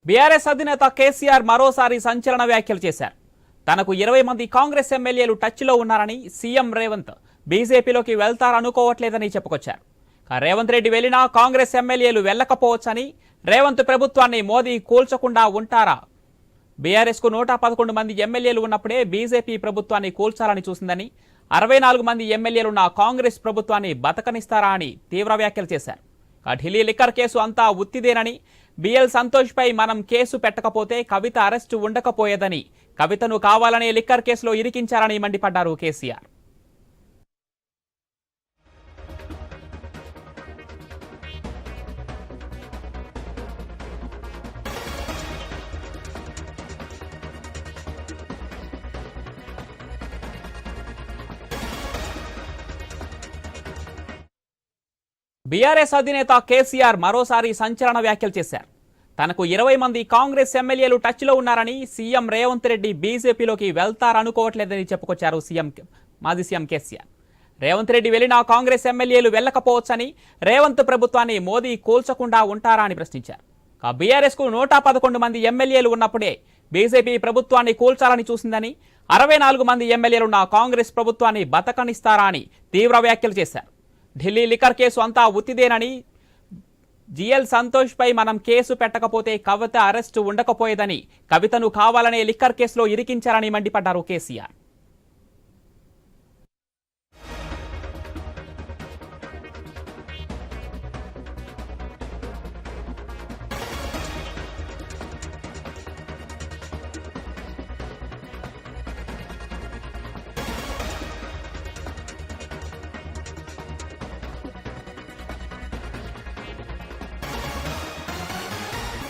BRS అధినేత కేసీఆర్ మరోసారి సంచలన వ్యాఖ్యలు చేశారు. తనకు 20 మంది కాంగ్రెస్ ఎమ్మెల్యేలు టచ్లో ఉన్నారని, సీఎం రేవంత్ బీజేపీలోకి వెళ్తారనుకోవట్లేదని చెప్పుకొచ్చారు. రేవంత్ రెడ్డి వెళ్లినా కాంగ్రెస్ ఎమ్మెల్యేలు వెళ్లకపోవచ్చని, రేవంత్ ప్రభుత్వాన్ని మోదీ కూల్చకుండా ఉంటారా? బీఆర్ఎస్కు 111 మంది ఎమ్మెల్యేలు ఉన్నప్పుడే బీజేపీ ప్రభుత్వాన్ని కూల్చాలని చూసిందని, 64 మంది ఎమ్మెల్యేలున్న కాంగ్రెస్ ప్రభుత్వాన్ని బతకనిస్తారా అని తీవ్ర వ్యాఖ్యలు చేశారు. ఢిల్లీ లిక్కర్ కేసు అంతా ఉత్తిదేనని, బిఎల్ సంతోష్ పై మనం కేసు పెట్టకపోతే కవిత అరెస్టు ఉండకపోయేదని, కవితను కావాలనే లిక్కర్ కేసులో ఇరికించారని మండిపడ్డారు కేసీఆర్. బీఆర్ఎస్ అధినేత కేసీఆర్ మరోసారి సంచలన వ్యాఖ్యలు చేశారు. తనకు 20 మంది కాంగ్రెస్ ఎమ్మెల్యేలు టచ్లో ఉన్నారని, సీఎం రేవంత్ రెడ్డి బీజేపీలోకి వెళ్తారనుకోవట్లేదని చెప్పుకొచ్చారు మాజీ సీఎం కేసీఆర్. రేవంత్ రెడ్డి వెళ్లినా కాంగ్రెస్ ఎమ్మెల్యేలు వెళ్లకపోవచ్చని, రేవంత్ ప్రభుత్వాన్ని మోదీ కూల్చకుండా ఉంటారా అని ప్రశ్నించారు. బీఆర్ఎస్కు 111 మంది ఎమ్మెల్యేలు ఉన్నప్పుడే బీజేపీ ప్రభుత్వాన్ని కూల్చాలని చూసిందని, 64 మంది ఎమ్మెల్యేలున్న కాంగ్రెస్ ప్రభుత్వాన్ని బతకనిస్తారా అని తీవ్ర వ్యాఖ్యలు చేశారు. ఢిల్లీ లిక్కర్ కేసు అంతా ఉత్తిదేనని, జిఎల్ సంతోష్ పై మనం కేసు పెట్టకపోతే కవిత అరెస్టు ఉండకపోయేదని, కవితను కావాలనే లిక్కర్ కేసులో ఇరికించారని మండిపడ్డారు కేసీఆర్.